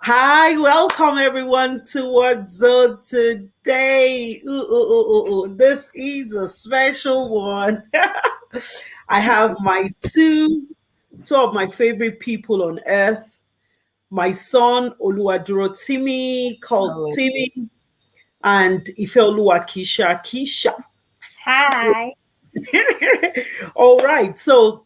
Hi, welcome everyone to Wordzone today. This is a special one. I have my two of my favorite people on earth. My son Durotimi called Hello. Timi and Kiisha. Hi. All right, so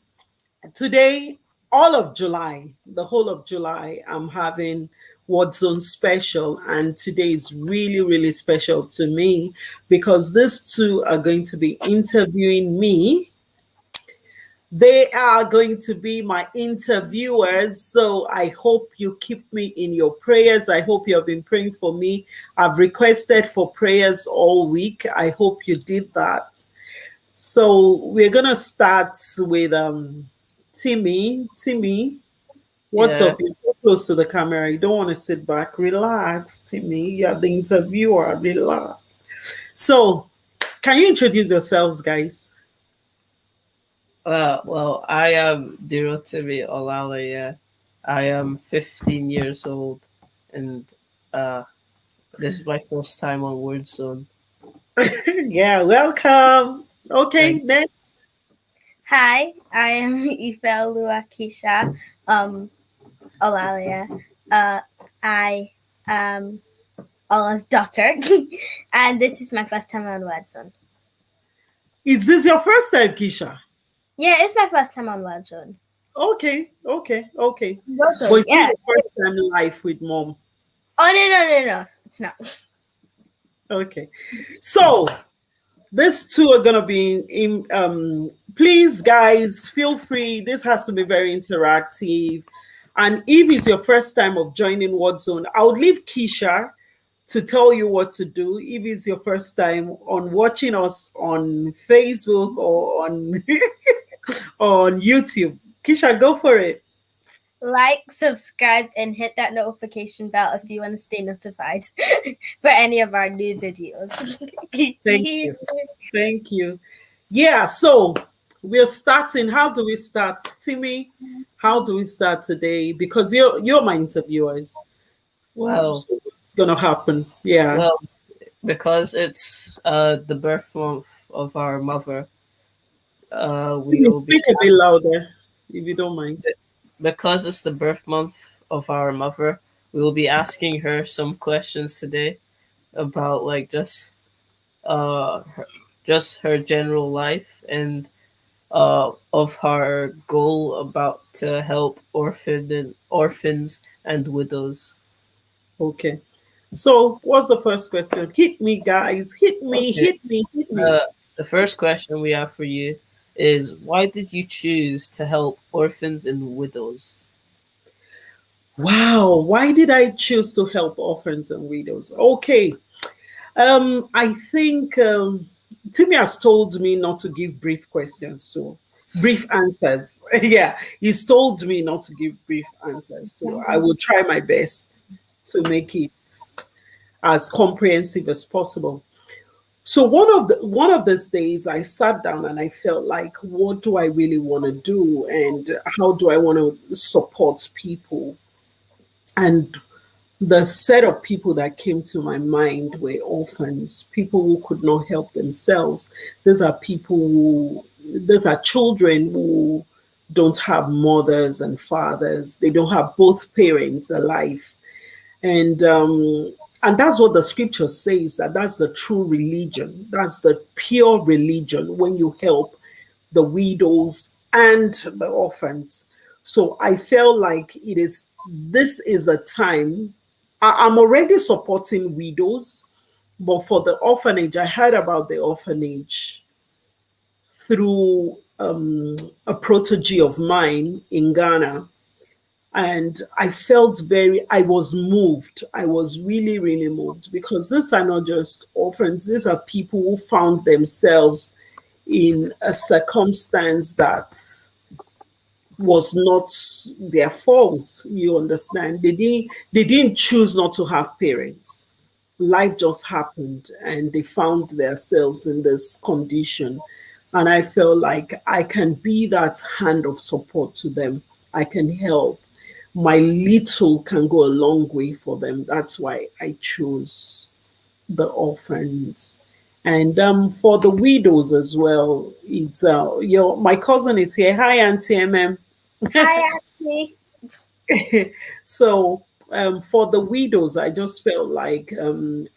today, all of July, the whole of July, I'm having Wordzone special, and today is really, really special to me because these two are going to be interviewing me. They are going to be my interviewers, so I hope you keep me in your prayers. I hope you have been praying for me. I've requested for prayers all week. I hope you did that. So we're gonna start with Timi. Timi, what's Yeah. up? You're so close to the camera. You don't want to sit back. Relax, Timi. You're the interviewer. Relax. So, can you introduce yourselves, guys? Well, I am Durotimi Olaleye. I am 15 years old, and uh, this is my first time on Wordzone. Yeah, welcome. Okay, Thank. next. Hi, I am Keisha Olaleye. I am Ola's daughter, and this is my first time on Wordzone. Is this your first time, Keisha? Yeah, it's my first time on Wordzone. Okay. But Wordzone, it's not yeah. your first time live with mom. Oh no, it's not. Okay. So, these two are gonna be please guys feel free, this has to be very interactive, and if it's your first time of joining Wordzone, I would leave Keisha to tell you what to do if it's your first time on watching us on Facebook or on on YouTube. Keisha, go for it. Like, subscribe, and hit that notification bell if you want to stay notified for any of our new videos. Thank you. Yeah, so we're starting. How do we start? Timmy, how do we start today? Because you're my interviewers. Well, So what's gonna happen? Yeah. well, because it's the birth month of our mother. We Timmy, will be speak a bit louder, if you don't mind. because it's the birth month of our mother. We will be asking her some questions today about like just her general life and of her goal about to help orphans and widows. Okay. So what's the first question? Hit me, guys. Okay. Hit me. Uh, the first question we have for you is why did you choose to help orphans and widows? Wow, why did I choose to help orphans and widows? Okay. I think Timmy has told me not to give brief questions, so brief answers. Yeah, he's told me not to give brief answers, so I will try my best to make it as comprehensive as possible. So one of these days, I sat down and I felt like, what do I really want to do, and how do I want to support people? And the set of people that came to my mind were orphans, people who could not help themselves. These are children who don't have mothers and fathers. They don't have both parents alive. And that's what the scripture says, that's the true religion. That's the pure religion, when you help the widows and the orphans. So I felt like this is a time. I'm already supporting widows, but for the orphanage, I heard about the orphanage through a protege of mine in Ghana. And I was moved. I was really, really moved, because these are not just orphans. These are people who found themselves in a circumstance that was not their fault. You understand? They didn't choose not to have parents. Life just happened and they found themselves in this condition. And I felt like I can be that hand of support to them. I can help. my little can go a long way for them. That's why I chose the orphans. And for the widows as well, it's my cousin is here. Hi, Auntie MM. Hi, Ashley. So for the widows, I just felt like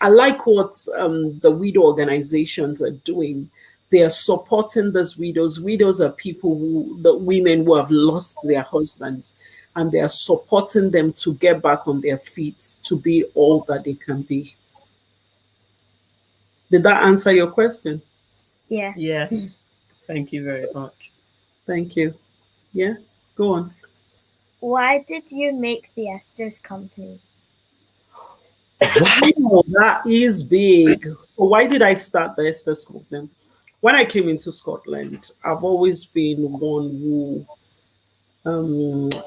I like what the widow organizations are doing. They are supporting these widows. Widows are people the women who have lost their husbands, and they are supporting them to get back on their feet to be all that they can be. Did that answer your question? Yeah. Yes. Thank you very much. Thank you. Yeah, go on. Why did you make the Esther's Company? Wow, that is big. So why did I start the Esther Scotland? When I came into Scotland, I've always been one who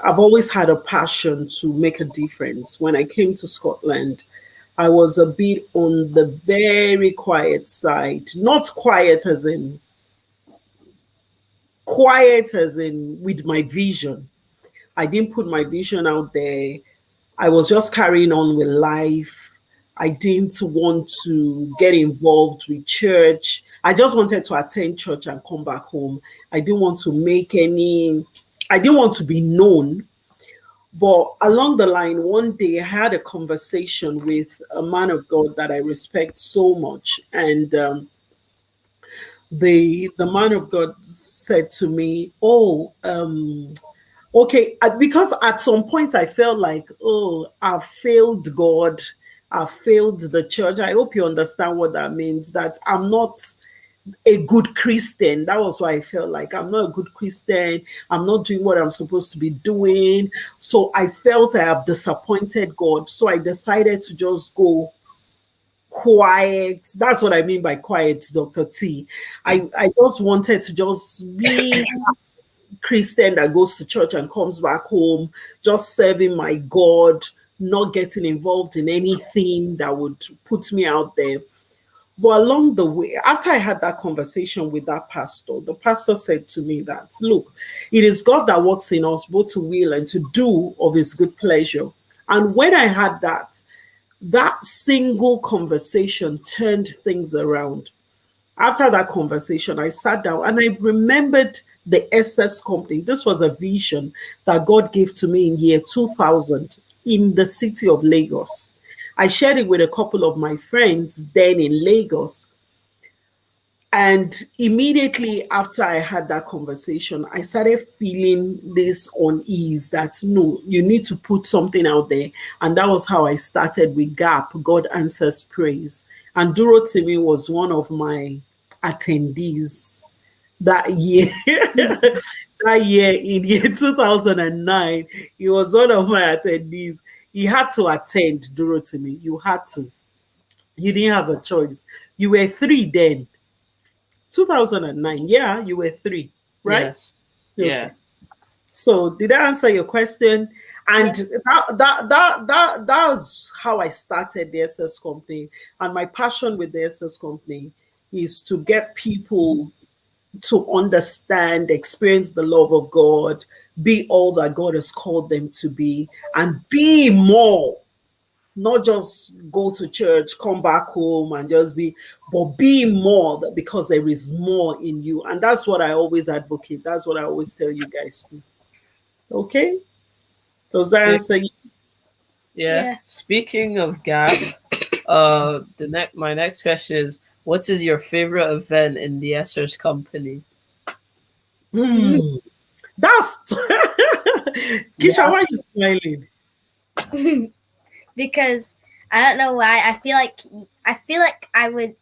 I've always had a passion to make a difference. When I came to Scotland, I was a bit on the very quiet side. Not quiet as in with my vision. I didn't put my vision out there. I was just carrying on with life. I didn't want to get involved with church. I just wanted to attend church and come back home. I didn't want to I didn't want to be known. But along the line, one day I had a conversation with a man of God that I respect so much. And the man of God said to me, "Oh, okay," because at some point I felt like, oh, I've failed God, I've failed the church. I hope you understand what that means, that I'm not a good Christian. That was why I felt like I'm not a good Christian. I'm not doing what I'm supposed to be doing. So I felt I have disappointed God. So I decided to just go quiet. That's what I mean by quiet, Dr. T. I just wanted to just be Christian that goes to church and comes back home, just serving my God, not getting involved in anything that would put me out there. But along the way, after I had that conversation with that pastor, the pastor said to me that, look, it is God that works in us both to will and to do of his good pleasure. And when I had that single conversation turned things around. After that conversation, I sat down and I remembered the Esther's Company. This was a vision that God gave to me in year 2000 in the city of Lagos. I shared it with a couple of my friends then in Lagos. And immediately after I had that conversation, I started feeling this unease that no, you need to put something out there. And that was how I started with GAP, God Answers Praise. And Durotimi was one of my attendees that year. That year in year 2009, he was one of my attendees. He had to attend, Durotimi. You had to. You didn't have a choice. You were 3 then. 2009. Yeah, you were 3, right? Yes. Okay. Yeah. So did I answer your question? And that was how I started the SS Company. And my passion with the SS Company is to get people to understand, experience the love of God, be all that God has called them to be, and be more. Not just go to church, come back home and just be, but be more, because there is more in you. And that's what I always advocate. That's what I always tell you guys. Okay? Does that answer you? Yeah. Yeah. Speaking of GAP, my next question is, what is your favorite event in the Esther's Company? That's Kiisha, why are you smiling? Because I don't know why. I feel like I would.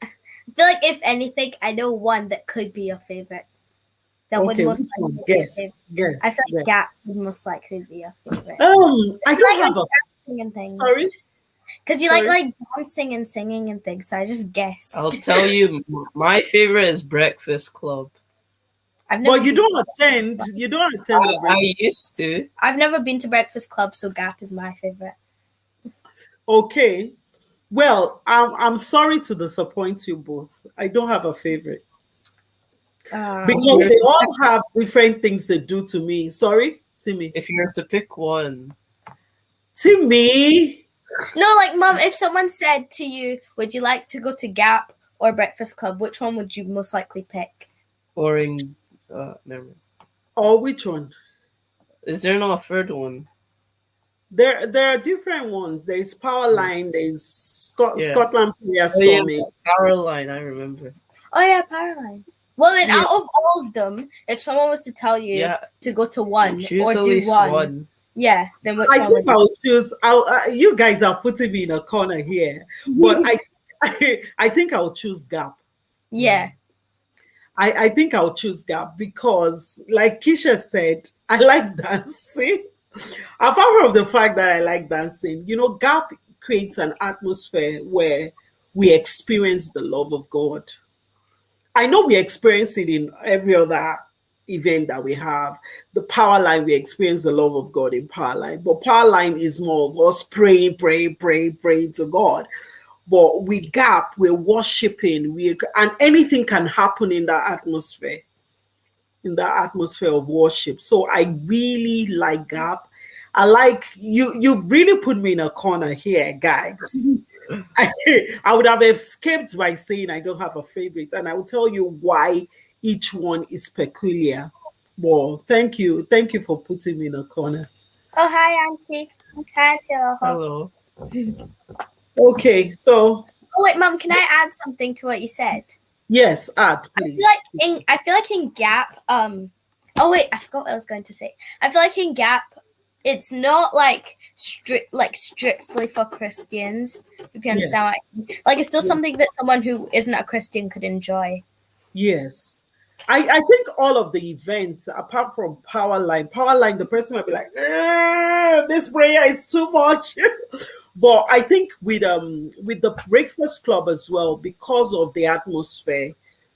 I feel like if anything, I know one that could be your favorite. That would Okay, most which one? likely be your Guess. favorite. Guess. I feel like guess. Gap would most likely be your favorite. I You don't like have a dancing and things. sorry. Because you Sorry? like dancing and singing and things. So I just guessed. I'll tell you, my favorite is Breakfast Club. I've never But you been don't to attend. You don't attend the break. I used to. I've never been to Breakfast Club, so Gap is my favorite. Okay. Well, I'm sorry to disappoint you both. I don't have a favorite because Okay. they all have different things they do to me. Sorry, Timi. If you were to pick one, Timi. No, like, Mum, if someone said to you, would you like to go to Gap or Breakfast Club, which one would you most likely pick? or in never mind. Or which one? Is there not a third one? There are different ones. There's Powerline, there's Yeah. Scotland Prayer Oh yeah, Summit. Caroline, I remember. Oh, yeah, Powerline. Well, then, Yeah. out of all of them, if someone was to tell you Yeah, to go to one choose or at do least one, yeah, then which I one would think I'll choose. You guys are putting me in a corner here, but I think I'll choose Gap. Yeah. I think I'll choose Gap because, like Kiisha said, I like dancing. Apart from the fact that I like dancing, Gap creates an atmosphere where we experience the love of God. I know we experience it in every other event that we have. The power line, we experience the love of God in power line, but power line is more of us praying to God. But with Gap, we're worshiping, and anything can happen in that atmosphere, of worship. So I really like Gap. I like you. You really put me in a corner here, guys. I would have escaped by saying I don't have a favorite, and I will tell you why each one is peculiar. Well, thank you for putting me in a corner. Oh, hi, Auntie. Hi, Auntie Aloha. Hello. Okay, so Oh, wait, Mum, can I add something to what you said? yes, add please. I feel like in Gap, oh wait, I forgot what I was going to say. I feel like in Gap, it's not like strictly for Christians, if you understand what I mean. Like, it's still something that someone who isn't a Christian could enjoy. Yes. I think all of the events, apart from Powerline, the person might be like, this prayer is too much. But I think with the Breakfast Club as well, because of the atmosphere,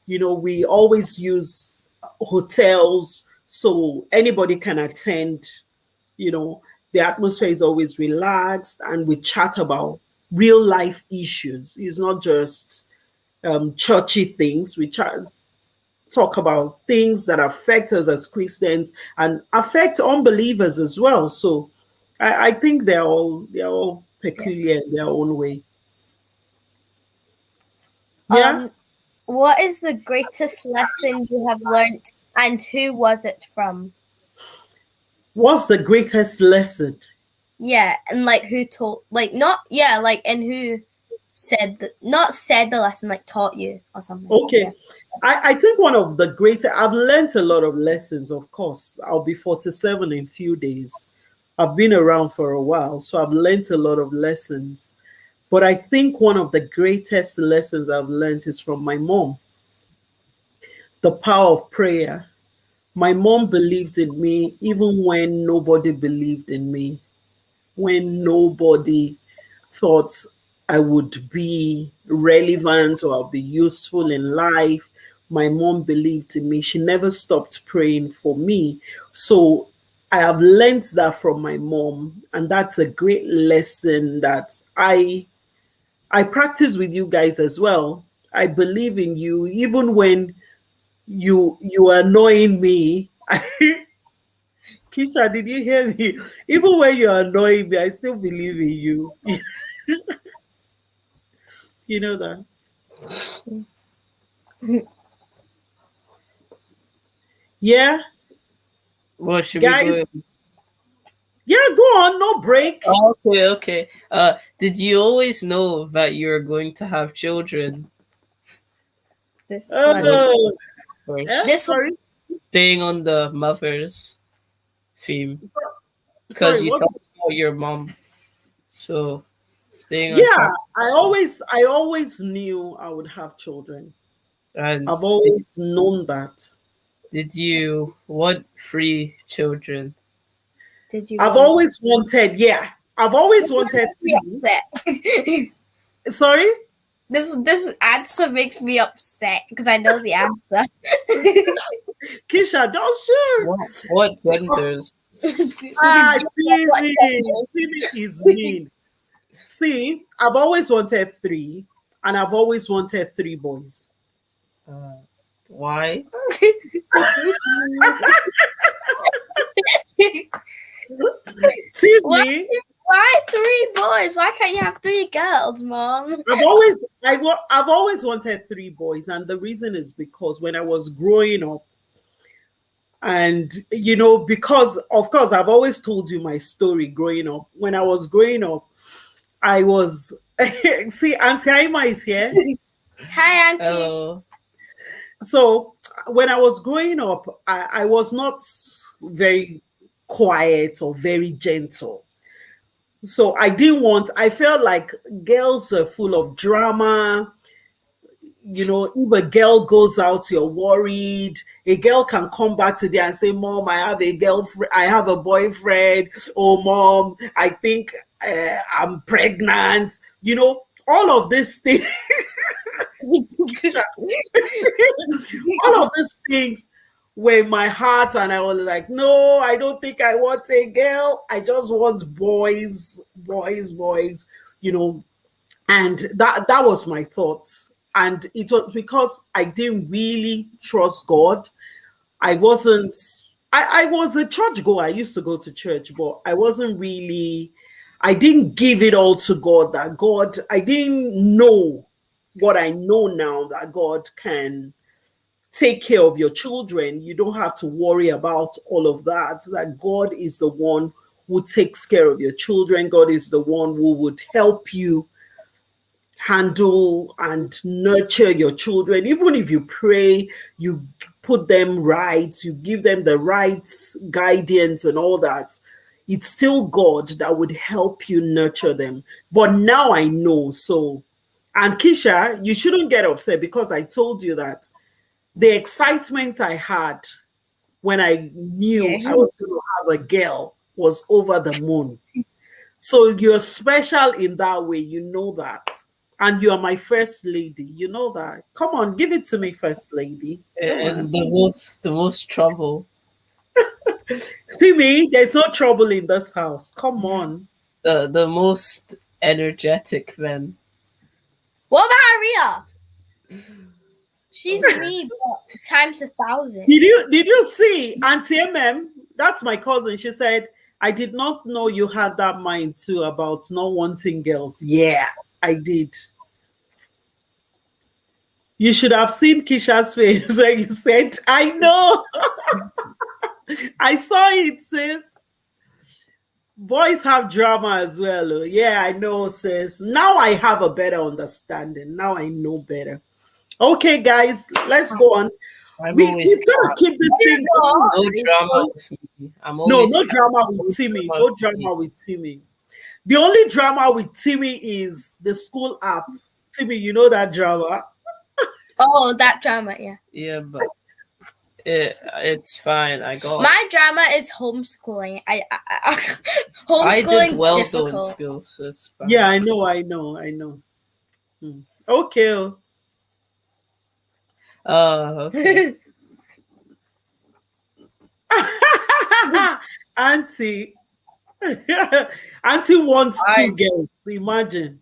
we always use hotels so anybody can attend. The atmosphere is always relaxed and we chat about real life issues. It's not just churchy things. We talk about things that affect us as Christians and affect unbelievers as well. So I think they're all peculiar in their own way. Yeah. What is the greatest lesson you have learned, and who was it from? What's the greatest lesson? Yeah, and like who told, like not, yeah, like and who said not said the lesson, like taught you or something. Okay. Yeah. I think one of the greatest, I've learned a lot of lessons, of course. I'll be 47 in a few days. I've been around for a while, so I've learned a lot of lessons. But I think one of the greatest lessons I've learned is from my mom. The power of prayer. My mom believed in me even when nobody believed in me, when nobody thought I would be relevant or I'll be useful in life. My mom believed in me. She never stopped praying for me. So I have learned that from my mom, and that's a great lesson that I practice with you guys as well. I believe in you even when you are annoying me. Kiisha, did you hear me? Even when you're annoying me, I still believe in you. You know that? Yeah, Well, should guys. we go? Yeah, go on. No break. Okay. Did you always know that you were going to have children? This Oh, First, This sorry. staying on the mother's theme because Sorry, you what? talked about your mom. So staying on Yeah, track. I always knew I would have children. And I've always known that. did you want 3 children? Did you? I've always wanted, I've always wanted Me 3. upset. Sorry? This answer makes me upset because I know the answer. Kiisha, don't shoot. What genders? Timi. Timi is mean. See, I've always wanted 3, and I've always wanted 3 boys. Why? Timi, Why 3 boys? Why can't you have 3 girls, Mom? I've always wanted 3 boys, and the reason is because when I was growing up, and because of course I've always told you my story growing up. When I was growing up, I was see Auntie Aima is here. Hi, Auntie. Hello. So when I was growing up, I was not very quiet or very gentle. So I felt like girls are full of drama. If a girl goes out, you're worried. A girl can come back today and say, Mom, I have a girlfriend, I have a boyfriend. Oh, Mom, I think I'm pregnant. All of these things. All of these things were in my heart, and I was like, no, I don't think I want a girl. I just want boys, and that was my thoughts. And it was because I didn't really trust God. I was a church goer. I used to go to church, but I didn't give it all to God. I didn't know what I know now, that God can take care of your children. You don't have to worry about all of that God is the one who takes care of your children. God is the one who would help you handle and nurture your children. Even if you pray, you put them right, you give them the right guidance and all that, it's still God that would help you nurture them. But now I know. So, and Kiisha, you shouldn't get upset, because I told you that the excitement I had when I knew I was going to have a girl was over the moon. So you're special in that way, that. And you are my first lady, that. Come on, give it to me, first lady. And the most trouble. Timi, there's no trouble in this house. Come on. The most energetic then. What about Aria? She's me, but times 1,000. Did you see Auntie MM? That's my cousin. She said, I did not know you had that mind too about not wanting girls. Yeah, I did. You should have seen Kisha's face when you said, I know. I saw it, sis. Boys have drama as well. Oh. Yeah, I know, sis. Now I have a better understanding. Now I know better. Okay, guys, let's go on. We've got to keep this thing going. No drama with me. No drama with Timi. No drama with Timi. The only drama with Timi is the school app. Timi, you know that drama? Oh, that drama, yeah. Yeah, but it's fine. I got my drama is homeschooling. Homeschooling I did well difficult. though in school, so it's fine. Yeah, I know. Okay. Okay. Auntie wants 2 girls. Imagine.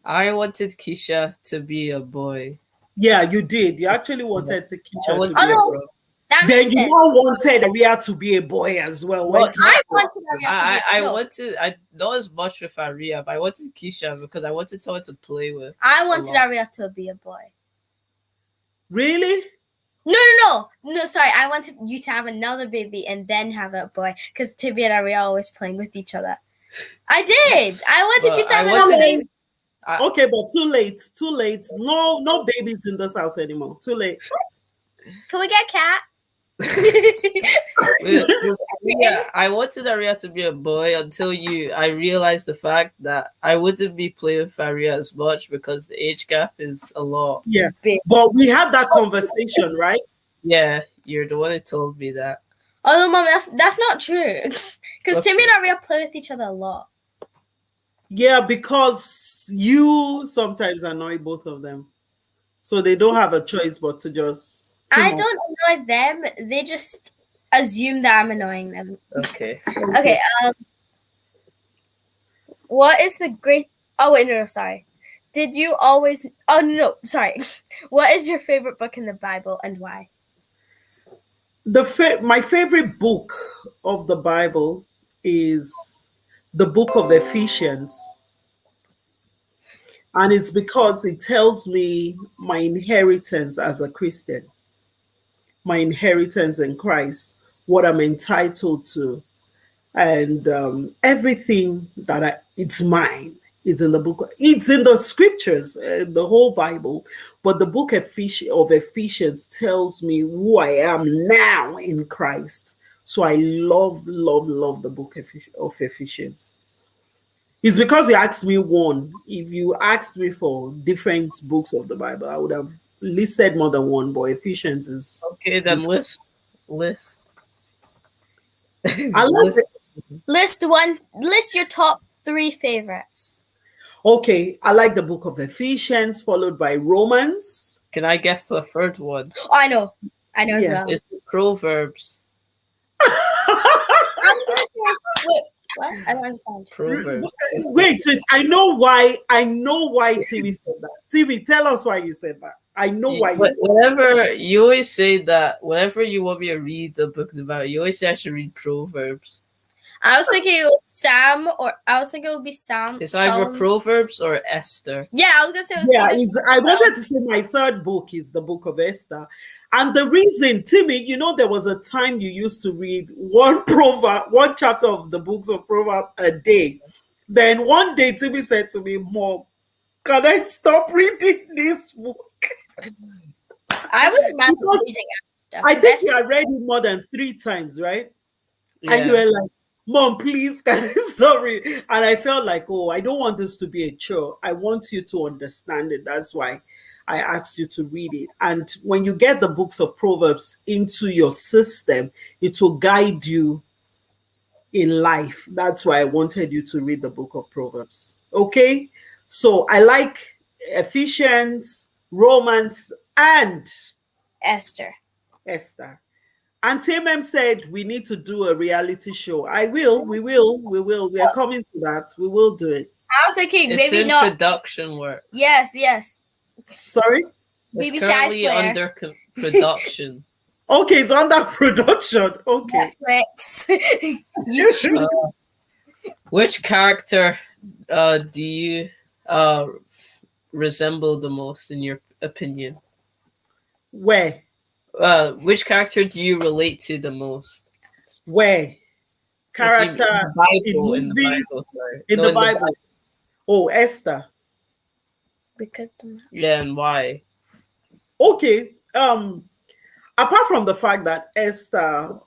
I wanted Kiisha to be a boy. Yeah, you did. You actually wanted to Kiisha to be a boy. Then you all wanted Aria to be a boy as well. I wanted Aria I not as much with Aria, but I wanted Kiisha because I wanted someone to play with. I wanted Aria to be a boy. Really? No, sorry. I wanted you to have another baby and then have a boy, because Timi and Aria are always playing with each other. I did. I wanted you to have another baby. Okay, but too late. No babies in this house anymore. Too late. Can we get a cat? Yeah, I wanted Aria to be a boy until I realized the fact that I wouldn't be playing with Aria as much because the age gap is a lot. Yeah, but we had that conversation, right? Yeah, you're the one who told me that. Oh, Mom, that's not true. Because Timi and Aria play with each other a lot. Yeah, because you sometimes annoy both of them, so they don't have a choice but to just. I don't annoy them. They just assume that I'm annoying them. Okay. Okay. What is the great? Oh wait, no, sorry. Did you always? Oh no, sorry. What is your favorite book in the Bible and why? My favorite book of the Bible is the book of Ephesians. And it's because it tells me my inheritance as a Christian, my inheritance in Christ, what I'm entitled to, and everything that it's mine. It's in the book. It's in the scriptures, the whole Bible. But the book of Ephesians tells me who I am now in Christ. So I love, love, love the book of Ephesians. It's because you asked me one. If you asked me for different books of the Bible, I would have listed more than one. But Ephesians is. Okay, then list. I love it. List your top 3 favorites. Okay, I like the book of Ephesians, followed by Romans. Can I guess the third one? Oh, I know as Yeah. well. It's the Proverbs. I'm gonna say, wait, what? I don't understand. Proverbs. Wait, I know why Timi said that. Timi, tell us why you said that. I know why you said that. Whenever you always say that, whenever you want me to read the book of the Bible, you always say I should read Proverbs. I was thinking it was Sam, or I was thinking it would be Sam. It's either Psalms. Proverbs or Esther. Yeah, I was gonna say it was Yeah, either I wanted to say my third book is the book of Esther. And the reason, Timi, there was a time you used to read one chapter of the books of Proverbs a day. Then one day Timi said to me, Mom, can I stop reading this book? I was mad Because reading Esther. I think you had read it more than 3 times, right? Yeah. And you were like, Mom, please, sorry. And I felt like, oh, I don't want this to be a chore. I want you to understand it. That's why I asked you to read it. And when you get the books of Proverbs into your system, it will guide you in life. That's why I wanted you to read the book of Proverbs. Okay? So I like Ephesians, Romans, and Esther. And TMM said we need to do a reality show. We will. We are coming to that. We will do it. I was thinking It's maybe in not. production work. Yes. Sorry? It's BBC currently iPlayer. under production. Okay, it's under production. Okay. Netflix. YouTube. Which character do you resemble the most, in your opinion? Where? Which character do you relate to the most? Where? Character in the Bible. Sorry. In the Bible. Oh, Esther. Because Yeah, and why? Okay. Apart from the fact that Esther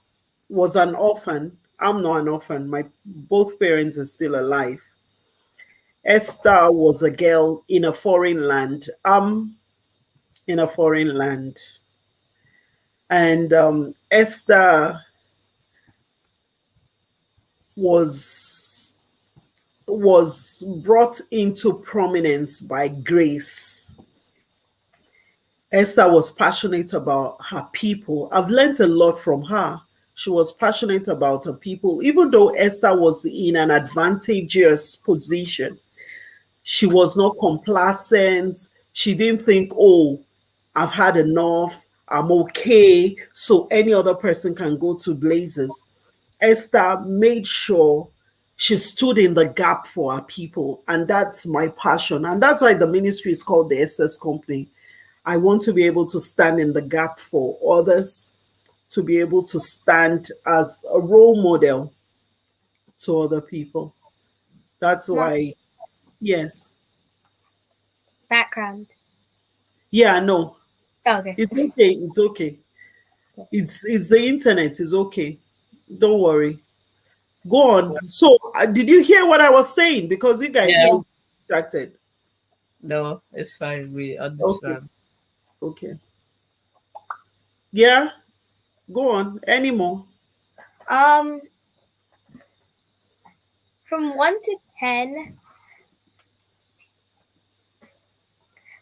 was an orphan, I'm not an orphan. My both parents are still alive. Esther was a girl in a foreign land. In a foreign land. And Esther was brought into prominence by grace. Esther was passionate about her people. I've learned a lot from her. She was passionate about her people. Even though Esther was in an advantageous position, she was not complacent. She didn't think, oh, I've had enough. I'm okay. So any other person can go to blazes. Esther made sure she stood in the gap for her people. And that's my passion. And that's why the ministry is called the Esther's Company. I want to be able to stand in the gap for others, to be able to stand as a role model to other people. That's why, yes. background. Yeah, no. Oh, okay. It's okay. It's okay. It's the internet. It's okay. Don't worry. Go on. So, did you hear what I was saying? Because you guys were distracted. No, it's fine. We understand. Okay. Yeah. Go on. Any more? From 1 to 10,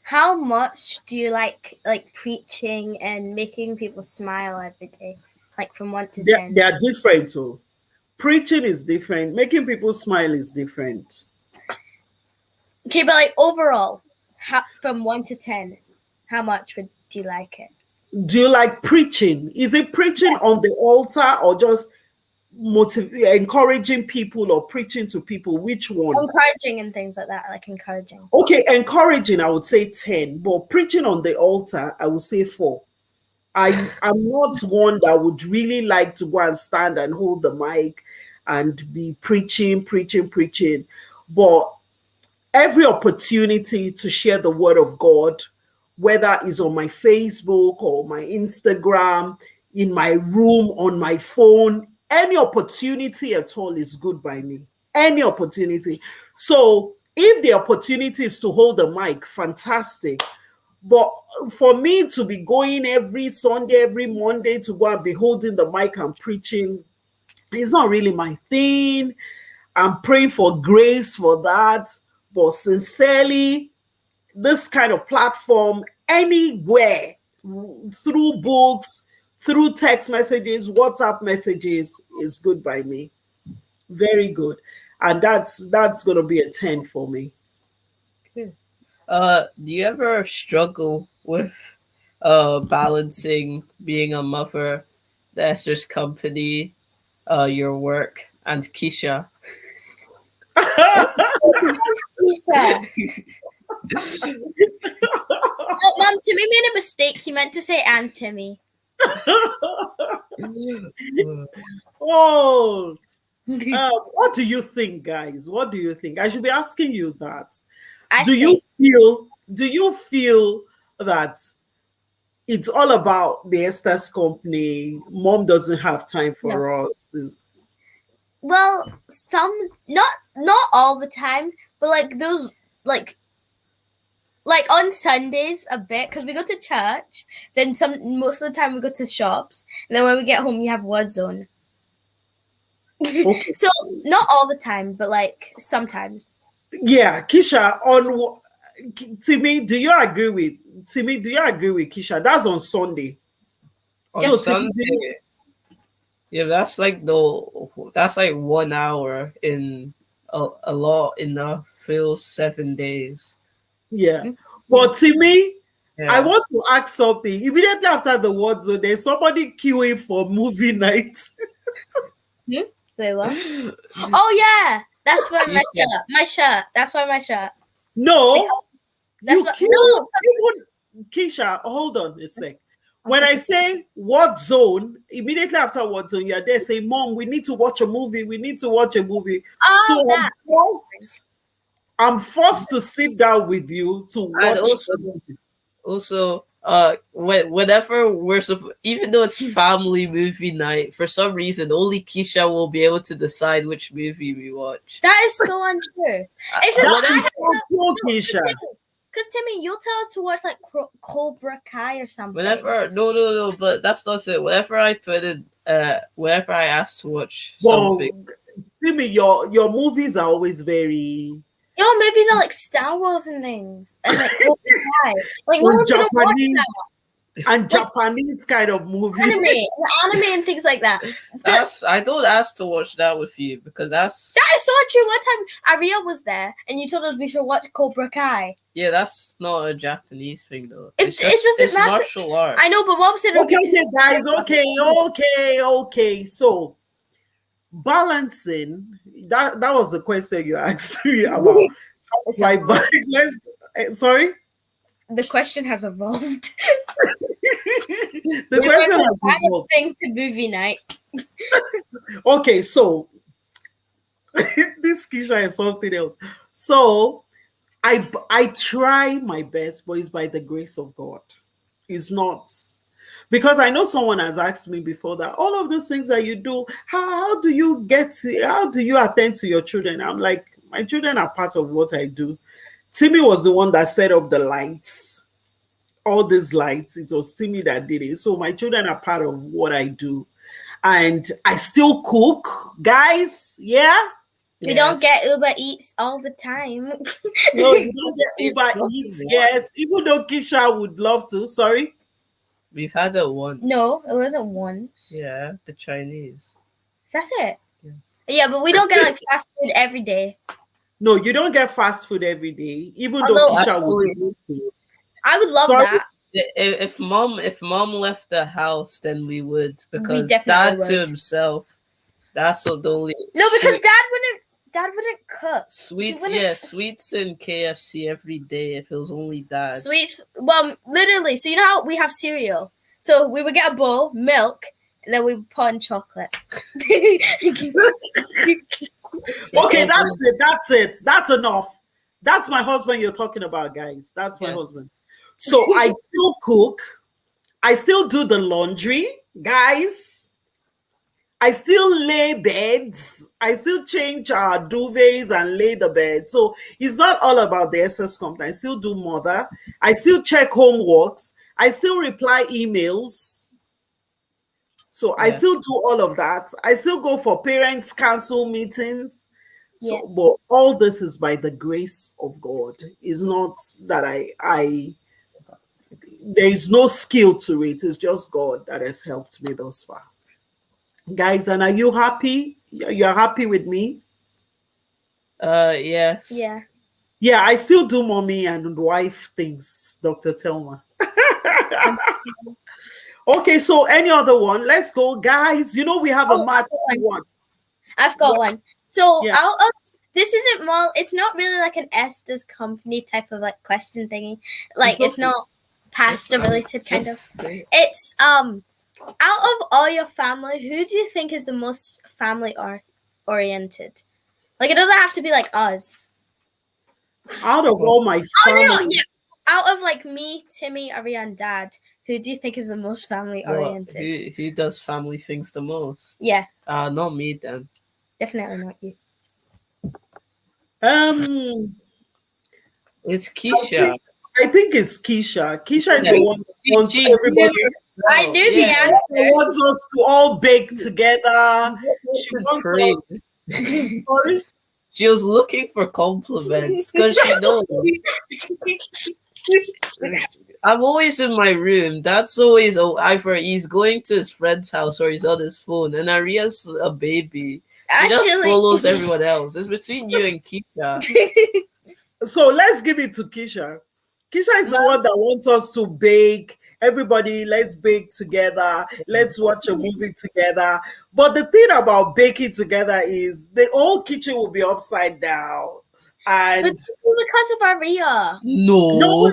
how much do you like preaching and making people smile every day? Like from 1 to 10. They are different too. Preaching is different. Making people smile is different. Okay, but like overall, from 1 to 10, how much do you like it? Do you like preaching? Is it preaching on the altar or just encouraging people or preaching to people? Which one? Encouraging and things like that, like encouraging. Okay, encouraging, I would say 10, but preaching on the altar, I would say 4. I'm not one that would really like to go and stand and hold the mic and be preaching. But every opportunity to share the word of God, whether it's on my Facebook or my Instagram, in my room, on my phone, any opportunity at all is good by me. Any opportunity. So if the opportunity is to hold the mic, fantastic. But for me to be going every Sunday, every Monday to go and be holding the mic and preaching, it's not really my thing. I'm praying for grace for that. But sincerely, this kind of platform, anywhere, through books, through text messages, WhatsApp messages, is good by me. Very good. And that's going to be a 10 for me. Do you ever struggle with balancing being a mother, the Esther's company, your work, and Kiisha? Oh, Mom, Timi made a mistake. He meant to say and Timi. Oh, what do you think, guys? What do you think? I should be asking you that. Do you feel that it's all about the Esther's company? Mom doesn't have time for us. Well, not all the time, but like those like on Sundays a bit, because we go to church. Then most of the time we go to shops, and then when we get home we have Wordzone. Okay. So not all the time, but like sometimes. Yeah, Kiisha, Timi, do you agree with Kiisha? That's on Sunday. On Sunday. Yeah, that's like 1 hour in a lot in a full 7 days. Yeah. But Timi, I want to ask something. Immediately after the Wordzone, there's somebody queuing for movie night. Wait, what? Oh yeah. That's why my shirt. That's why my shirt. No. Kiisha, hold on a sec. When I say Wordzone, immediately after Wordzone, you're there saying, Mom, we need to watch a movie. Oh, so I'm forced to sit down with you to watch. Also, whenever even though it's family movie night, for some reason only Kiisha will be able to decide which movie we watch. That is so untrue. It's just Kiisha. Because Timi, you'll tell us to watch like Cobra Kai or something. No, but that's not it. Whenever I whenever I ask to watch something. Timi, your movies are always very. Your movies are like Star Wars and things, and like Cobra Kai. Like no one's gonna watch that. And Japanese kind of movie. Anime and things like that. I don't ask to watch that with you because that is so true. One time Aria was there and you told us we should watch Cobra Kai. Yeah, that's not a Japanese thing though. It's martial arts. I know, but Mom said okay, guys. Okay. So balancing that was the question you asked me about. Sorry. The question has evolved. The question has evolved. Thing to movie night. Okay, so this Kiisha is something else. So I try my best, but it's by the grace of God. It's not because I know someone has asked me before that all of those things that you do, how do you attend to your children? I'm like, my children are part of what I do. Timi was the one that set up the lights, all these lights. It was Timi that did it. So my children are part of what I do. And I still cook, guys. Yeah. You don't get Uber Eats all the time. No, you don't get Uber Eats. Yes. Even though Kiisha would love to. Sorry. We've had it once. No, it wasn't once. Yeah, the Chinese. Is that it? Yes. Yeah, but we don't get like fast food every day. No, you don't get fast food every day, even though Kiisha would. I would love that. If mom left the house, then we would, because definitely dad to would. himself. That's what the only No, because sweet- dad wouldn't cook. sweets. wouldn't- Yeah, sweets and KFC every day. If it was only dad. Sweets. Well, literally. So you know how we have cereal. So we would get a bowl, milk, and then we would put in chocolate. Okay, that's it. That's enough. That's my husband you're talking about, guys. That's my husband. So I still cook. I still do the laundry, guys. I still lay beds. I still change our duvets and lay the bed. So it's not all about the SS company. I still do mother. I still check homeworks. I still reply emails. So I still do all of that. I still go for parents' council meetings. So, but all this is by the grace of God. It's not that I there is no skill to it. It's just God that has helped me thus far. Guys, and are you happy? You're happy with me? Yes. Yeah. Yeah, I still do mommy and wife things, Dr. Telma. Okay, so any other one? Let's go, guys. You know we have a mad one. I've got one. So Yeah. out of this isn't more. It's not really like an Esther's company type of like question thingy. Like it's not pastor related kind of. It's out of all your family, who do you think is the most family oriented? Like it doesn't have to be like us. Out of all my family, Oh no, yeah. Out of like me, Timi, Ari, and Dad, who do you think is the most family oriented? Who does family things the most? Yeah, Not me then. definitely not you. It's Kiisha. I think it's Kiisha. Kiisha is the one that wants everybody. I knew the answer. She wants us to all bake together. She wants us. Sorry? She was looking for compliments because she knows. I'm always in my room. That's always either he's going to his friend's house or he's on his phone. And Aria's a baby. She just follows everyone else. It's between you and Kiisha. So let's give it to Kiisha. Kiisha is the one that wants us to bake. Everybody, let's bake together. Let's watch a movie together. But the thing about baking together is the whole kitchen will be upside down. And but because of Aria. No.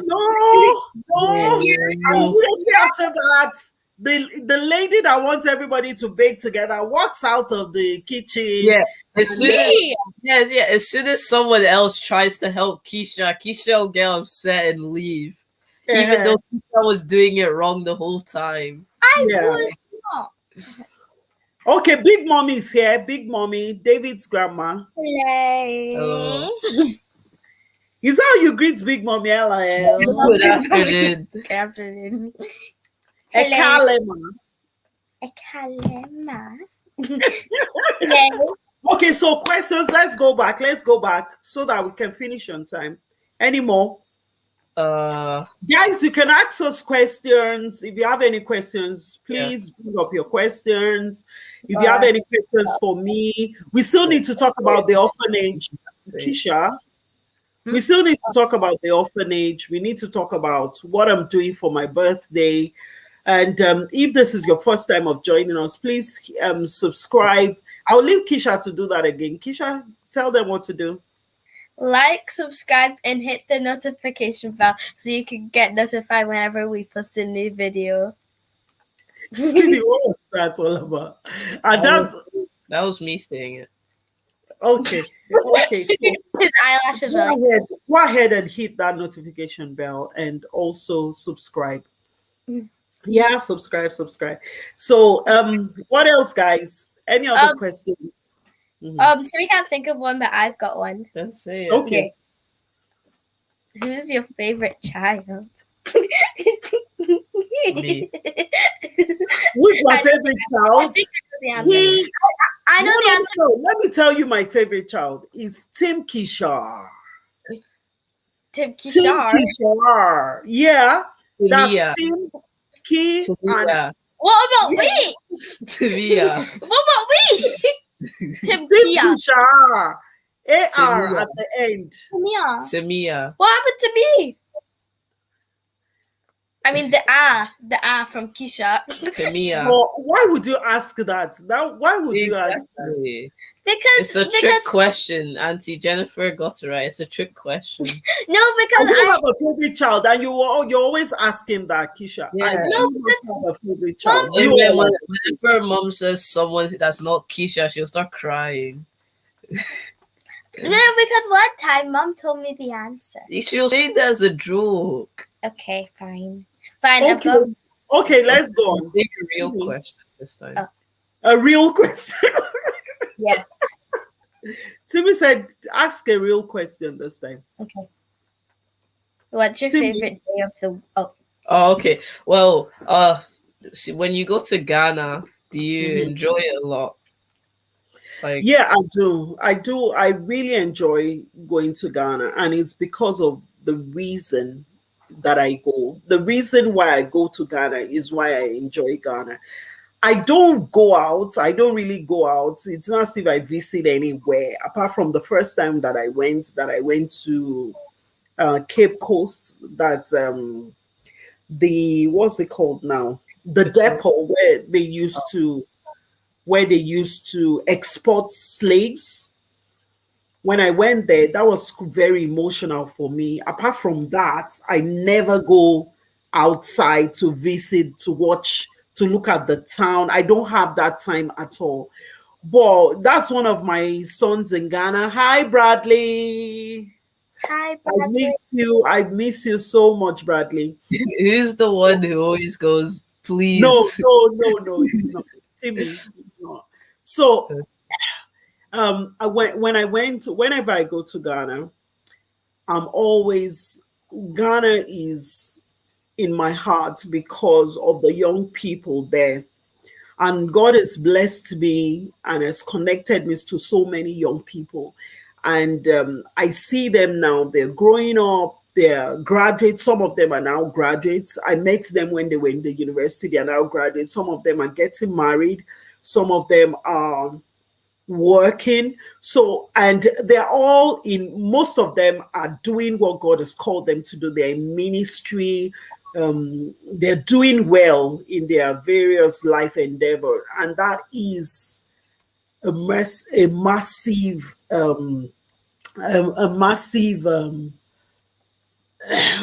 Yeah. Immediately after that, the lady that wants everybody to bake together walks out of the kitchen. Yeah. As soon as someone else tries to help Kiisha will get upset and leave. Even though Kiisha was doing it wrong the whole time. I was not. Okay, Big Mommy is here. Big Mommy, David's grandma. Hello. Is how you greet Big Mommy? Hello. Good afternoon. Good afternoon. Ekalema. Hello. Okay, so questions. Let's go back so that we can finish on time. Any more? Guys, you can ask us questions. If you have any questions, please bring up your questions. If you have any questions for me, we still need to talk about the orphanage, Kiisha. We still need to talk about the orphanage. We need to talk about what I'm doing for my birthday. And if this is your first time of joining us, please subscribe. I'll leave Kiisha to do that again. Kiisha, tell them what to do. Like, subscribe, and hit the notification bell so you can get notified whenever we post a new video. What was that all about? And that was me saying it. Okay. His eyelashes are go ahead and hit that notification bell and also subscribe. Yeah, subscribe. So what else, guys? Any other questions? So we can't think of one, but I've got one. Let's say okay. Who's your favorite child? Me. Who's my favorite child? I know the answer. Let me tell you, my favorite child is Tim Kiisha. Tim Kiisha. Yeah, That's Tim Ki. What about me? Timi. What about me? Tim Kiisha. AR at the end. Timi. What happened to me? I mean the from Kiisha. Timi. Well, why would you ask that? Why would you ask that? Exactly. Because It's a trick question. Auntie Jennifer got it right. It's a trick question. No, I because do have a favorite child, and you're always asking that, Kiisha. Yeah. I No, do because not have a favorite child. And You then always. whenever mom says someone that's not Kiisha, she'll start crying. no, because one time mom told me the answer. She'll say there's a joke. Okay, fine. I've Okay, got okay, let's go on. Take a real Timi. question this time. Oh. A real question. yeah. Timi said, ask a real question this time. Okay. What's your Timi. favorite day of the? Oh, okay. Well, see, when you go to Ghana, do you enjoy it a lot? Like, Yeah, I do. I really enjoy going to Ghana, and it's because of the reason that I go. The reason why I go to Ghana is why I enjoy Ghana. I don't go out. I don't really go out. It's not as if I visit anywhere apart from the first time that I went to Cape Coast. That's the what's it called now? The depot where they used to export slaves. When I went there, that was very emotional for me. Apart from that, I never go outside to visit, to watch, to look at the town. I don't have that time at all. But that's one of my sons in Ghana. Hi, Bradley. Hi, I Bradley. miss you. I miss you so much, Bradley. who's the one who always goes, please? No, he's not. Timi. No. So whenever I go to Ghana, Ghana is in my heart because of the young people there. And God has blessed me and has connected me to so many young people. And I see them now, they're growing up, they're graduates. Some of them are now graduates. I met them when they were in the university, they are now graduates. Some of them are getting married. Some of them are working. So, and they're all most of them are doing what God has called them to do. They're in ministry. They're doing well in their various life endeavor. And that is a massive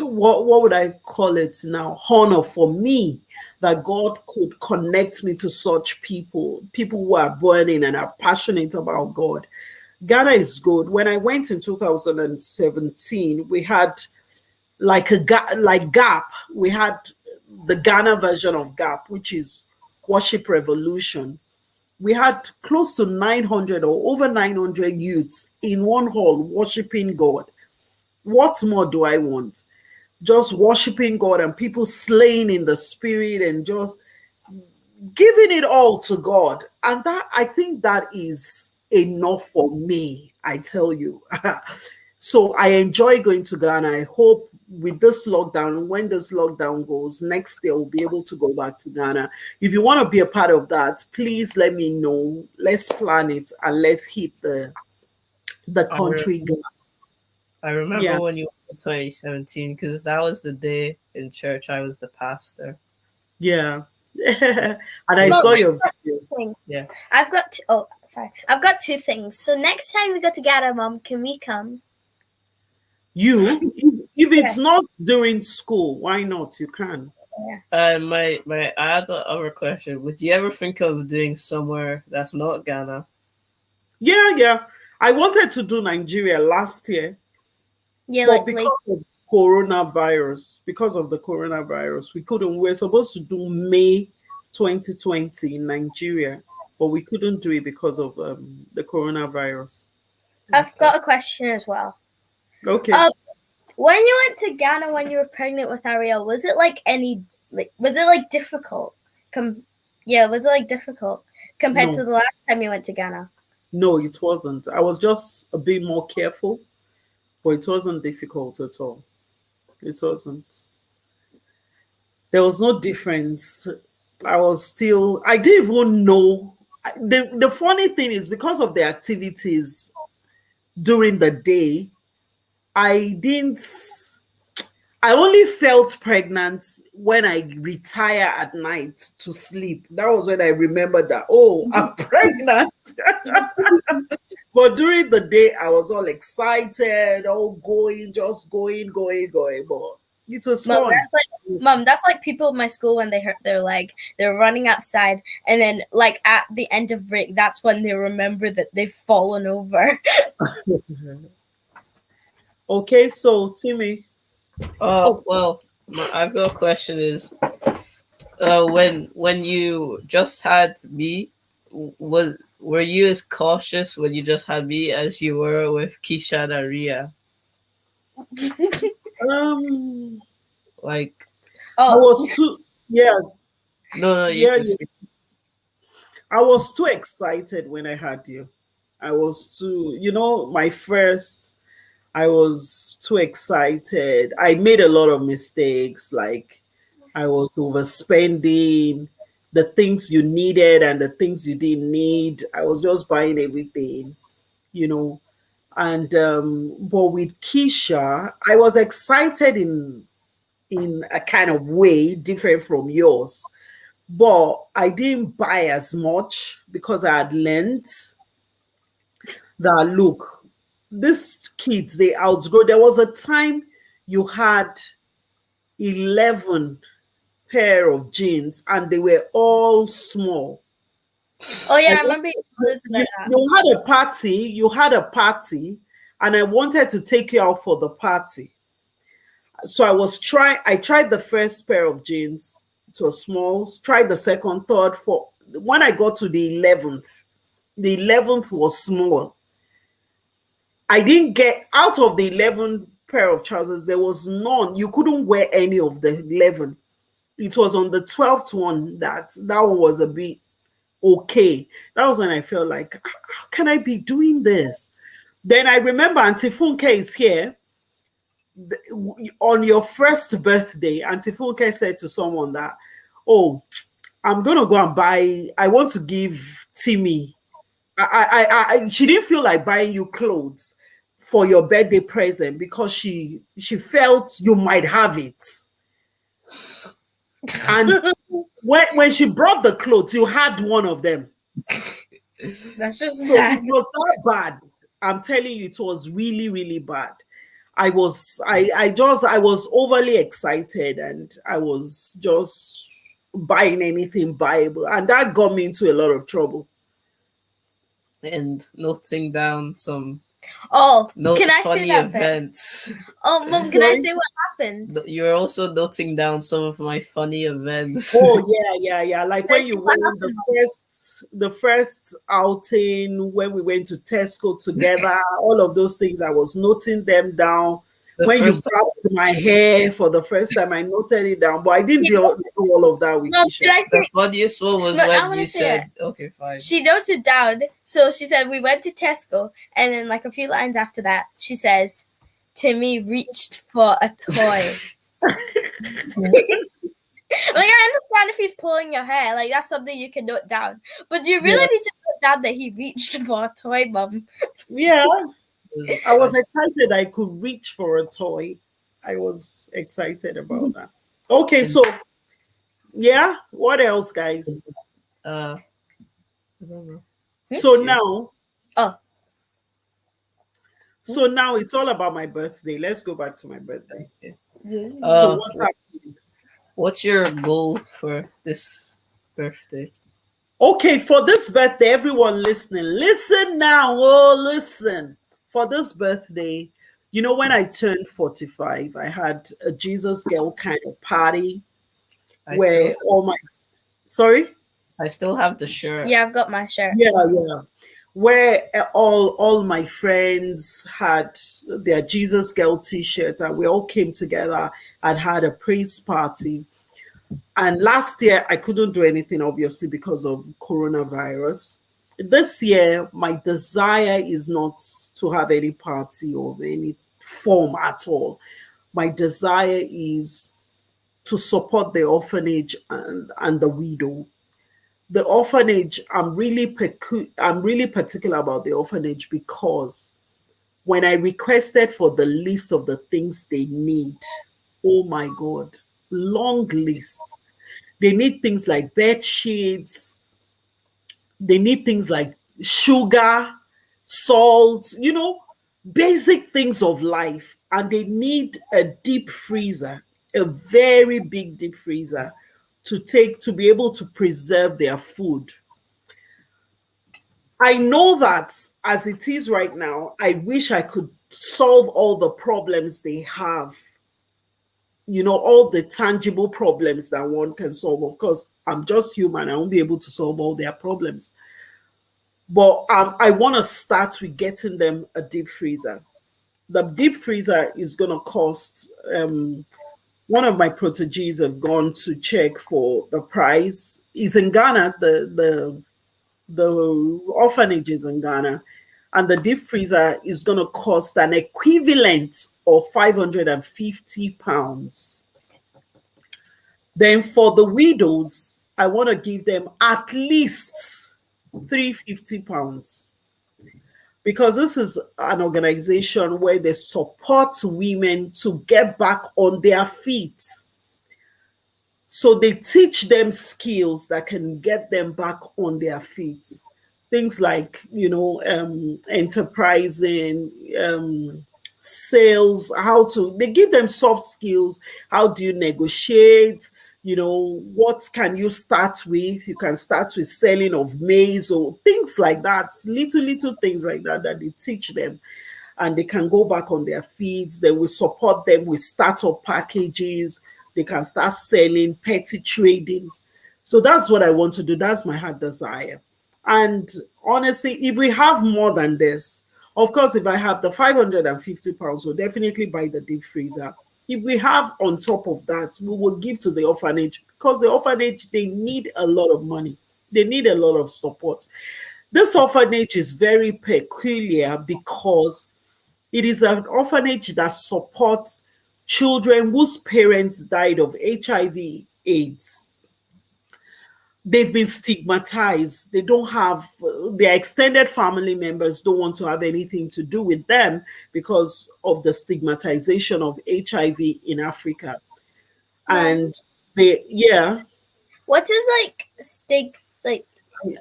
what would I call it now? Honor for me that God could connect me to such people who are burning and are passionate about God. Ghana is good. When I went in 2017, we had like Gap. We had the Ghana version of Gap, which is Worship Revolution. We had close to 900 or over 900 youths in one hall worshiping God. What more do I want? Just worshiping God and people slaying in the spirit and just giving it all to God. And that, I think that is enough for me, I tell you. So I enjoy going to Ghana. I hope with this lockdown, when this lockdown goes, next year we'll be able to go back to Ghana. If you want to be a part of that, please let me know. Let's plan it and let's hit the country. I remember when you went in 2017 because that was the day in church I was the pastor. Yeah. And I saw your video. Yeah. I've got two things. So next time we go to Ghana, Mom, can we come? If it's not during school, why not? You can. Yeah. I had another question. Would you ever think of doing somewhere that's not Ghana? Yeah. I wanted to do Nigeria last year. Yeah, but because of the coronavirus, we couldn't. We're supposed to do May 2020 in Nigeria, but we couldn't do it because of the coronavirus. I've got a question as well. Okay. When you went to Ghana when you were pregnant with Ariel, was it difficult? Was it difficult compared to the last time you went to Ghana? No, it wasn't. I was just a bit more careful, but it wasn't difficult at all. It wasn't. There was no difference. I didn't even know. The funny thing is, because of the activities during the day, I I only felt pregnant when I retire at night to sleep. That was when I remembered that, oh, I'm pregnant. But during the day, I was all excited, all going, just going. But it was fun. Mom, that's like people in my school when they hurt their leg, they're running outside, and then like at the end of break, that's when they remember that they've fallen over. Okay, so Timi. Well, I've got a question. Is when you just had me, were you as cautious when you just had me as you were with Kiisha and Aria? Like, I was too, yeah. No, I was too excited when I had you. I was too, I was too excited. I made a lot of mistakes. Like, I was overspending the things you needed and the things you didn't need. I was just buying everything, And but with Kiisha, I was excited in a kind of way different from yours, but I didn't buy as much because I had learned that, look, these kids, they outgrow. There was a time you had 11 pair of jeans and they were all small. Oh yeah, I remember you had a party and I wanted to take you out for the party. So I tried the first pair of jeans to a small, tried the second, third, fourth. When I got to the 11th was small. I didn't get out of the 11 pair of trousers. There was none. You couldn't wear any of the 11. It was on the 12th one that one was a bit okay. That was when I felt like, how can I be doing this? Then I remember Auntie Funke is here. On your first birthday, Auntie Funke said to someone that, oh, I'm going to go and buy, I want to give Timi. She didn't feel like buying you clothes for your birthday present because she felt you might have it. And when she brought the clothes, you had one of them. That's just sad. It was not bad. I'm telling you, it was really, really bad. I was overly excited and I was just buying anything buyable, and that got me into a lot of trouble. And noting down some can I funny say that events. Oh, Mom, can I say what happened? You're also noting down some of my funny events. Oh yeah. Like when you went the first outing, when we went to Tesco together, all of those things, I was noting them down. When you brought my hair for the first time, I noted it down, but I didn't do all of that with Kiisha. The funniest one was when you said, okay, fine. She noted down. So she said, we went to Tesco, and then like a few lines after that, she says, Timi reached for a toy. Like, I understand if he's pulling your hair, like that's something you can note down. But do you really need to note down that he reached for a toy, Mom? Yeah. I was excited I could reach for a toy. I was excited about that. Okay, so yeah, what else, guys? I don't know. So now, so now it's all about my birthday. Let's go back to my birthday. So what's happening? What's your goal for this birthday? Okay, for this birthday, everyone listening, listen now. Oh, listen. For this birthday, when I turned 45, I had a Jesus Girl kind of party where sorry? I still have the shirt. Yeah, I've got my shirt. Yeah. Where all my friends had their Jesus Girl t-shirts and we all came together and had a praise party. And last year, I couldn't do anything, obviously, because of coronavirus. This year, my desire is not to have any party of any form at all. My desire is to support the orphanage and the widow. The orphanage, I'm really particular about the orphanage because when I requested for the list of the things they need, Oh my God, long list. They need things like bed sheets. They need things like sugar, salt, basic things of life. And they need a deep freezer, a very big deep freezer to be able to preserve their food. I know that as it is right now, I wish I could solve all the problems they have, all the tangible problems that one can solve. Of course, I'm just human. I won't be able to solve all their problems. But I want to start with getting them a deep freezer. The deep freezer is going to cost, one of my proteges have gone to check for the price. Is in Ghana, the orphanage is in Ghana, and the deep freezer is going to cost an equivalent of £550. Then for the widows, I want to give them at least £350, because this is an organization where they support women to get back on their feet. So they teach them skills that can get them back on their feet. Things like, enterprising, sales, they give them soft skills. How do you negotiate? What can you start with? You can start with selling of maize or things like that, little things like that they teach them. And they can go back on their feet. They will support them with startup packages. They can start selling, petty trading. So that's what I want to do. That's my heart desire. And honestly, if we have more than this, of course, if I have the £550, we'll definitely buy the deep freezer. If we have on top of that, we will give to the orphanage, because the orphanage, they need a lot of money. They need a lot of support. This orphanage is very peculiar because it is an orphanage that supports children whose parents died of HIV/AIDS. They've been stigmatized. They don't have, their extended family members don't want to have anything to do with them because of the stigmatization of HIV in Africa. And what is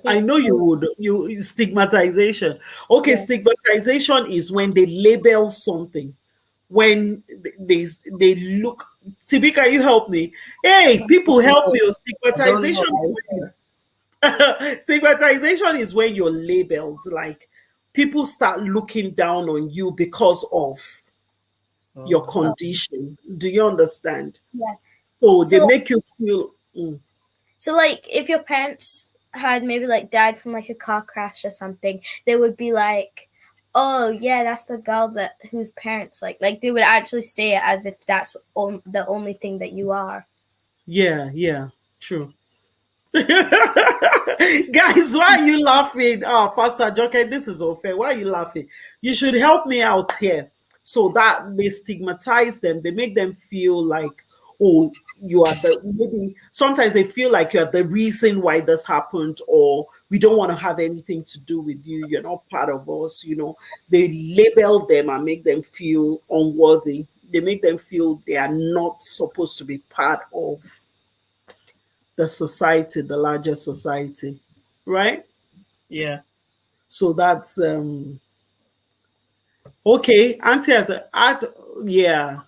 I know you stigmatization. Okay, yeah. Stigmatization is when they label something, when they look. Timi, can you help me? Hey, people, help me. Stigmatization. Stigmatization is when you're labeled, like people start looking down on you because of your condition. Do you understand? Yeah. So they make you feel. So, if your parents had maybe died from a car crash or something, they would be like, oh yeah, that's the girl whose parents they would actually say it as if that's the only thing that you are. Yeah, true. Guys, why are you laughing? Oh, Pastor Joker, this is unfair. Why are you laughing? You should help me out here. So that they stigmatize them, they make them feel like, oh, you are maybe sometimes they feel like you're the reason why this happened, or we don't want to have anything to do with you. You're not part of us. They label them and make them feel unworthy. They make them feel they are not supposed to be part of the society, the larger society, right? Yeah. So that's okay. Auntie has an act, yeah.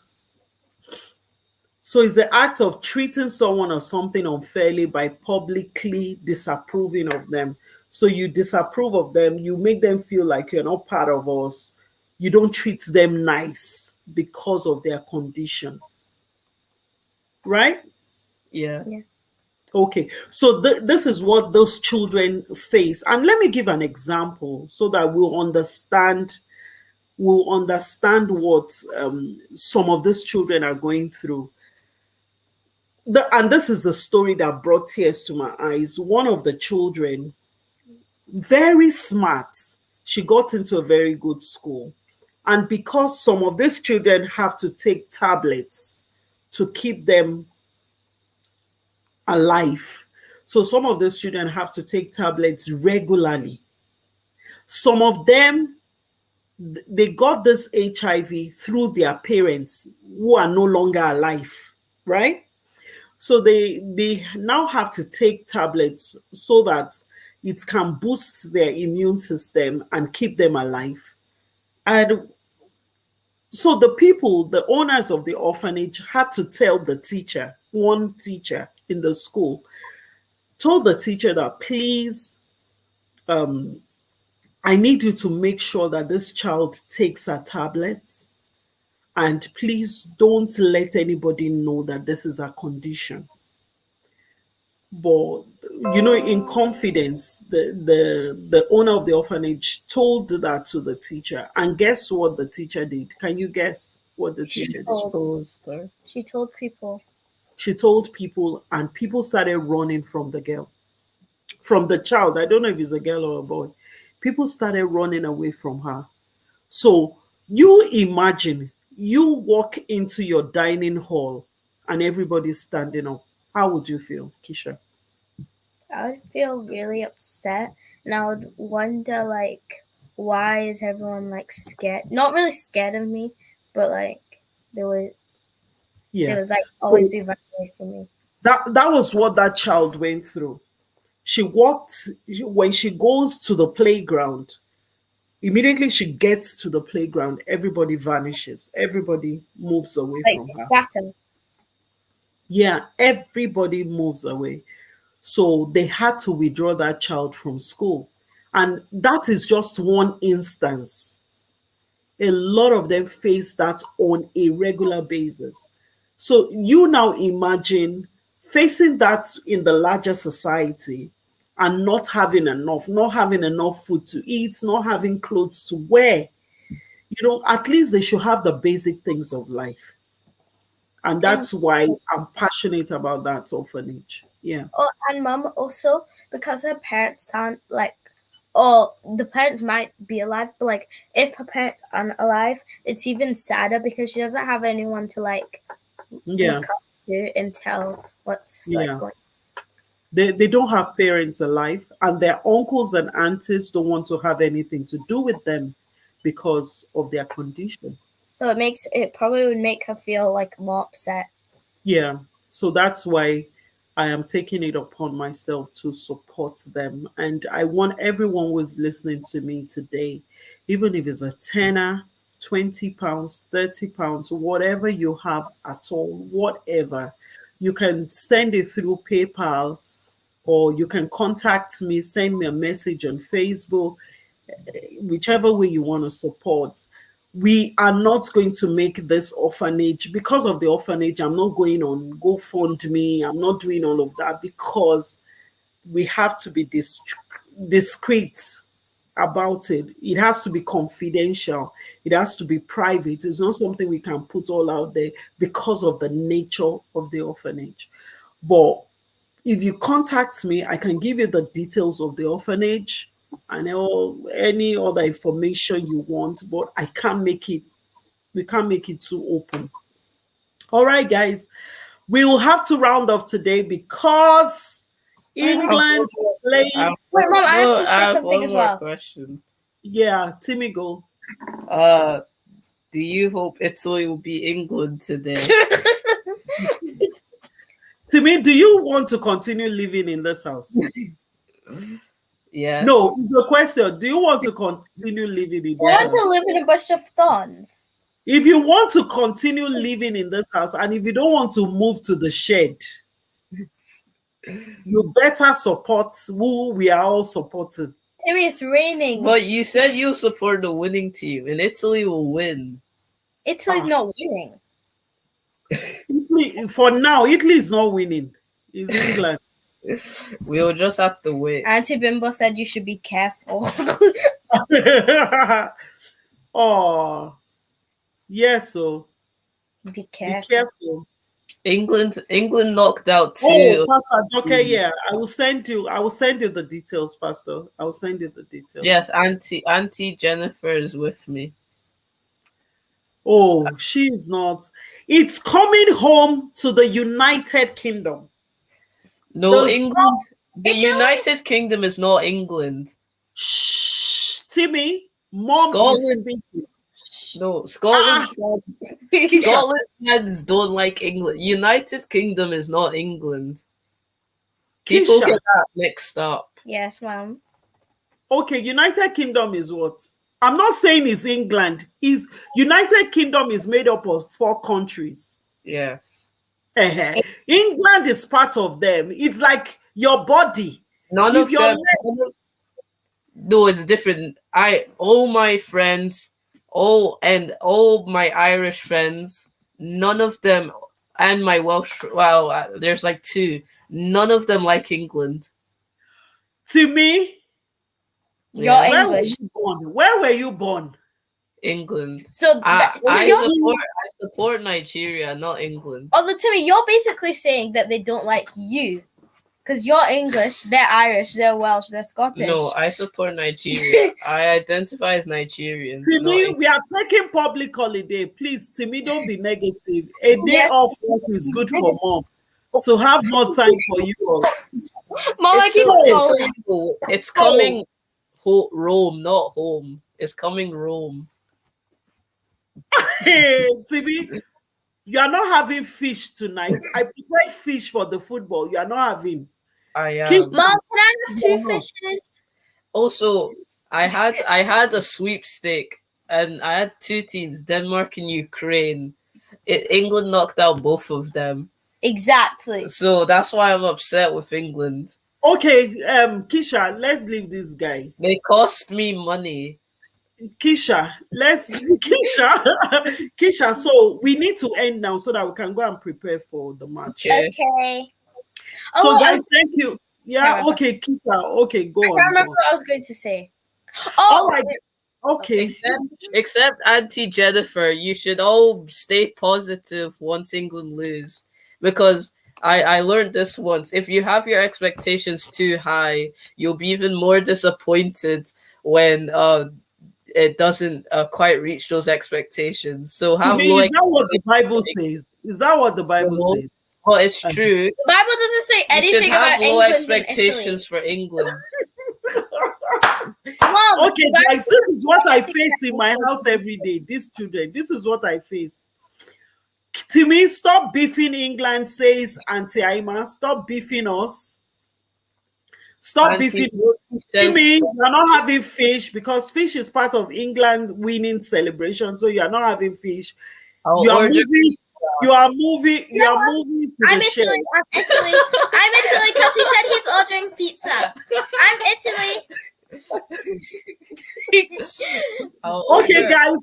So it's the act of treating someone or something unfairly by publicly disapproving of them. So you disapprove of them, you make them feel like you're not part of us. You don't treat them nice because of their condition. Right? Yeah. Okay. So this is what those children face. And let me give an example so that we'll understand what some of these children are going through. And this is the story that brought tears to my eyes. One of the children, very smart, she got into a very good school. And because some of these children have to take tablets to keep them alive, so some of these children have to take tablets regularly. Some of them they got this HIV through their parents who are no longer alive, right? So they now have to take tablets so that it can boost their immune system and keep them alive. And so the people, the owners of the orphanage, had to tell the teacher, one teacher in the school, told the teacher that please, I need you to make sure that this child takes her tablets, and please don't let anybody know that this is a condition. But in confidence, the owner of the orphanage told that to the teacher, and guess what the teacher did? Can you guess what the She teacher did? exposed her. She told people. She told people, and people started running from the girl, from the child. I don't know if it's a girl or a boy. People started running away from her. So you imagine you walk into your dining hall and everybody's standing up. How would you feel, Kiisha? I would feel really upset, and I would wonder, like, why is everyone like scared? Not really scared of me, but like they would like always be running away from me. That was what that child went through. She walked, when she goes to the playground, immediately she gets to the playground, everybody vanishes. Everybody moves away from her. Scatter. Yeah, everybody moves away. So they had to withdraw that child from school. And that is just one instance. A lot of them face that on a regular basis. So you now imagine facing that in the larger society and not having enough food to eat, not having clothes to wear. At least they should have the basic things of life. And that's why I'm passionate about that orphanage. Yeah. Oh, and mom also, because her parents aren't like, or the parents might be alive, but like if her parents aren't alive, it's even sadder because she doesn't have anyone to like look up to and tell what's like going. They don't have parents alive, and their uncles and aunties don't want to have anything to do with them because of their condition. So it probably would make her feel like more upset. Yeah. So that's why I am taking it upon myself to support them. And I want everyone who is listening to me today, even if it's a tenner, £20, £30, whatever you have at all, whatever, you can send it through PayPal, or you can contact me, send me a message on Facebook, whichever way you want to support. We are not going to make this orphanage, because of the orphanage, I'm not going on GoFundMe, I'm not doing all of that, because we have to be discreet about it. It has to be confidential. It has to be private. It's not something we can put all out there because of the nature of the orphanage. But if you contact me, I can give you the details of the orphanage and any other information you want, but we can't make it too open. All right, guys, we will have to round off today because England playing. Wait, mom, I have to say something as well. Question. Yeah, Timi, go. Do you hope Italy will be England today? Timi, do you want to continue living in this house? Yeah. No, it's a question. Do you want to continue living in this house? I want to live in a bush of thorns. If you want to continue living in this house, and if you don't want to move to the shed, you better support who we are all supporting. It's raining. But you said you support the winning team, and Italy will win. Italy's not winning. For now, Italy is not winning. It's England. We'll just have to wait. Auntie Bimbo said you should be careful. Oh, yes. So be careful. Be careful. England knocked out too. Oh, Pastor, okay, yeah. I will send you the details, Pastor. I will send you the details. Yes, Auntie Jennifer is with me. Oh, she's not. It's coming home to the United Kingdom. No, The United Kingdom is not England. Shh, Timi, Mom is Scotland. speaking. No, Scotland. Scotland fans don't like England. United Kingdom is not England. People Kiisha. get that mixed up. Yes, ma'am. Okay, United Kingdom is what? I'm not saying it's England. Is United Kingdom is made up of 4 countries. Yes. England is part of them. It's like your body. None If of your them. No, it's different. All my friends, all my Irish friends, none of them, and my Welsh. Well, there's like 2. None of them like England. Timi, You're where were English. you born? Where were you born? England. So, I support Nigeria, not England. Although, Timi, you're basically saying that they don't like you. Because you're English, they're Irish, they're Welsh, they're Scottish. No, I support Nigeria. I identify as Nigerian. Timi, we are taking public holiday. Please, Timi, don't be negative. A day off work is good for mom. To have more time for you all. Mom, it's coming Rome, not home. It's coming Rome. Hey, Timi, you are not having fish tonight. I prepared fish for the football. You are not having. I am. Mom, can I have 2 fishes? Also, I had a sweepstake, and I had 2 teams, Denmark and Ukraine. England knocked out both of them. Exactly. So that's why I'm upset with England. Okay, Kiisha, let's leave this guy. They cost me money. Kiisha, Kiisha, so we need to end now so that we can go and prepare for the match. Okay. So guys, thank you. Yeah, okay, Kiisha, okay, go on. I remember what I was going to say. All right. Okay. Except Auntie Jennifer, you should all stay positive once England lose. Because I learned this once. If you have your expectations too high, you'll be even more disappointed when it doesn't quite reach those expectations. So have is that what the Bible says? Is that what the Bible says? Well, it's true. The Bible doesn't say anything about low England expectations for England. Mom, okay, guys, this is what I face in my house every day. These children, this is what I face. Timi, stop beefing England, says Auntie Aima. Stop beefing us. Stop beefing. Timi, you're not having fish because fish is part of England winning celebration. So you're not having fish. You are moving. You are moving to I'm the Italy. I'm Italy. I'm Italy because he said he's ordering pizza. I'm Italy. Okay, guys,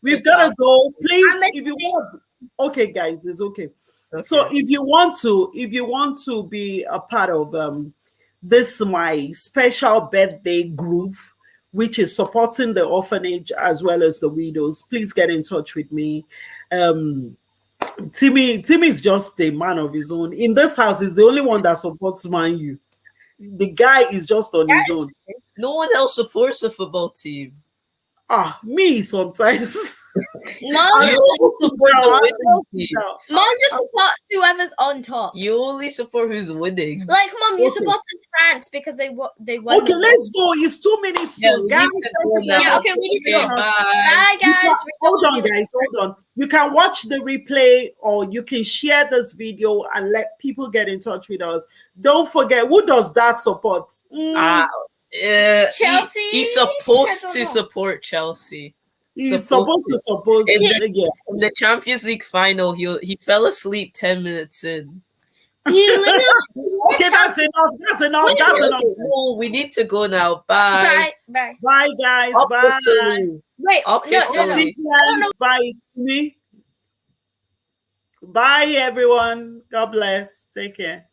we've got to go. Please, if you want. Okay, guys, it's okay. So if you want to be a part of this my special birthday groove, which is supporting the orphanage as well as the widows, please get in touch with me. Timi is just a man of his own. In this house, he's the only one that supports Man U. The guy is just on his own. No one else supports the football team. Me sometimes. Mom just supports whoever's on top. You only support who's winning. Like, Mom, you supported France because they won. Okay, let's go. It's 2 minutes. We need to go. Bye, guys. Hold on, guys. Hold on. You can watch the replay or you can share this video and let people get in touch with us. Don't forget, who does that support? Chelsea. He's supposed to support Chelsea. He's supposed to support. In the Champions League final, he fell asleep 10 minutes in. He literally. Okay, that's enough. That's enough. Oh, we need to go now. Bye. Bye, guys. Bye. Wait. No. Bye. Me. Bye, everyone. God bless. Take care.